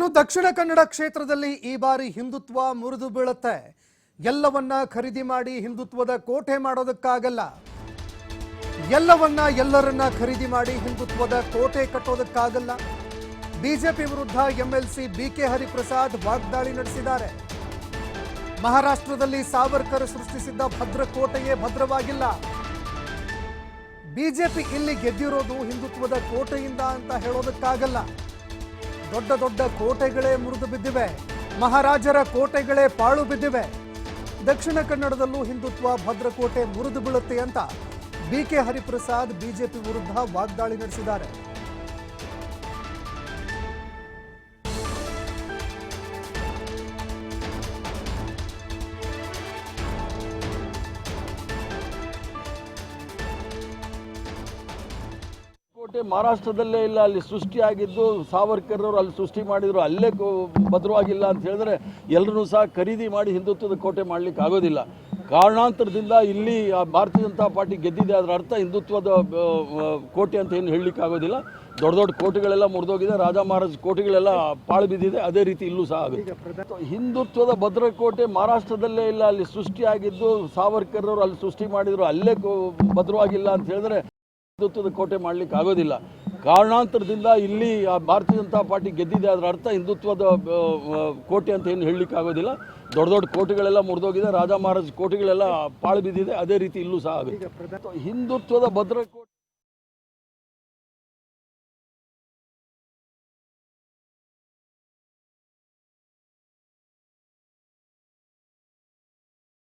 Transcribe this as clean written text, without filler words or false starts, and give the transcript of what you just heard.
ಇನ್ನು ದಕ್ಷಿಣ ಕನ್ನಡ ಕ್ಷೇತ್ರದಲ್ಲಿ ಈ ಬಾರಿ ಹಿಂದುತ್ವ ಮುರಿದು ಬೀಳುತ್ತೆ. ಎಲ್ಲವನ್ನ ಖರೀದಿ ಮಾಡಿ ಹಿಂದುತ್ವದ ಕೋಟೆ ಮಾಡೋದಕ್ಕಾಗಲ್ಲ. ಎಲ್ಲರನ್ನ ಖರೀದಿ ಮಾಡಿ ಹಿಂದುತ್ವದ ಕೋಟೆ ಕಟ್ಟೋದಕ್ಕಾಗಲ್ಲ. ಬಿಜೆಪಿ ವಿರುದ್ಧ ಎಂಎಲ್ಸಿ ಬಿಕೆ ಹರಿಪ್ರಸಾದ್ ವಾಗ್ದಾಳಿ ನಡೆಸಿದ್ದಾರೆ. ಮಹಾರಾಷ್ಟ್ರದಲ್ಲಿ ಸಾವರ್ಕರ್ ಸೃಷ್ಟಿಸಿದ್ದ ಭದ್ರಕೋಟೆಯೇ ಭದ್ರವಾಗಿಲ್ಲ. ಬಿಜೆಪಿ ಇಲ್ಲಿ ಗೆದ್ದಿರೋದು ಹಿಂದುತ್ವದ ಕೋಟೆಯಿಂದ ಅಂತ ಹೇಳೋದಕ್ಕಾಗಲ್ಲ. ದೊಡ್ಡ ದೊಡ್ಡ ಕೋಟೆಗಳೇ ಮುರಿದು ಬಿದ್ದಿವೆ. ಮಹಾರಾಜರ ಕೋಟೆಗಳೇ ಪಾಳು ಬಿದ್ದಿವೆ. ದಕ್ಷಿಣ ಕನ್ನಡದಲ್ಲೂ ಹಿಂದುತ್ವ ಭದ್ರಕೋಟೆ ಮುರಿದು ಬೀಳುತ್ತೆ ಅಂತ ಬಿಕೆ ಹರಿಪ್ರಸಾದ್ ಬಿಜೆಪಿ ವಿರುದ್ಧ ವಾಗ್ದಾಳಿ ನಡೆಸಿದ್ದಾರೆ. ಕೋಟೆ ಮಹಾರಾಷ್ಟ್ರದಲ್ಲೇ ಇಲ್ಲ, ಅಲ್ಲಿ ಸೃಷ್ಟಿಯಾಗಿದ್ದು ಸಾವರ್ಕರ್ ಅವರು ಅಲ್ಲಿ ಸೃಷ್ಟಿ ಮಾಡಿದ್ರು, ಅಲ್ಲೇ ಭದ್ರವಾಗಿಲ್ಲ ಅಂತ ಹೇಳಿದ್ರೆ ಎಲ್ಲರೂ ಸಹ ಖರೀದಿ ಮಾಡಿ ಹಿಂದುತ್ವದ ಕೋಟೆ ಮಾಡಲಿಕ್ಕೆ ಆಗೋದಿಲ್ಲ. ಕಾರಣಾಂತರದಿಂದ ಇಲ್ಲಿ ಭಾರತೀಯ ಜನತಾ ಪಾರ್ಟಿ ಗೆದ್ದಿದೆ, ಅದರ ಅರ್ಥ ಹಿಂದುತ್ವದ ಕೋಟೆ ಅಂತ ಏನು ಹೇಳಲಿಕ್ಕೆ ಆಗೋದಿಲ್ಲ. ದೊಡ್ಡ ದೊಡ್ಡ ಕೋಟೆಗಳೆಲ್ಲ ಮುರಿದೋಗಿದೆ, ರಾಜ ಮಹಾರಾಜ್ ಕೋಟೆಗಳೆಲ್ಲ ಪಾಳು ಬಿದ್ದಿದೆ. ಅದೇ ರೀತಿ ಇಲ್ಲೂ ಸಹ ಆಗುತ್ತೆ. ಹಿಂದುತ್ವದ ಭದ್ರಕೋಟೆ ಮಹಾರಾಷ್ಟ್ರದಲ್ಲೇ ಇಲ್ಲ, ಅಲ್ಲಿ ಸೃಷ್ಟಿಯಾಗಿದ್ದು ಸಾವರ್ಕರ್ ಅವರು ಅಲ್ಲಿ ಸೃಷ್ಟಿ ಮಾಡಿದ್ರು, ಅಲ್ಲೇ ಭದ್ರವಾಗಿಲ್ಲ ಅಂತ ಹೇಳಿದ್ರೆ ಹಿಂದುತ್ವದ ಕೋಟೆ ಮಾಡಲಿಕ್ಕೆ ಆಗೋದಿಲ್ಲ. ಕಾರಣಾಂತರದಿಂದ ಇಲ್ಲಿ ಭಾರತೀಯ ಜನತಾ ಪಾರ್ಟಿ ಗೆದ್ದಿದೆ, ಅದರ ಅರ್ಥ ಹಿಂದುತ್ವದ ಕೋಟೆ ಅಂತ ಏನು ಹೇಳಲಿಕ್ಕೆ ಆಗೋದಿಲ್ಲ. ದೊಡ್ಡ ದೊಡ್ಡ ಕೋಟೆಗಳೆಲ್ಲ ಮುರಿದೋಗಿದೆ, ರಾಜ ಮಹಾರಾಜ್ ಕೋಟೆಗಳೆಲ್ಲ ಪಾಳು ಬಿದ್ದಿದೆ. ಅದೇ ರೀತಿ ಇಲ್ಲೂ ಸಹ ಆಗುತ್ತೆ. ಹಿಂದುತ್ವದ ಭದ್ರಕೋಟೆ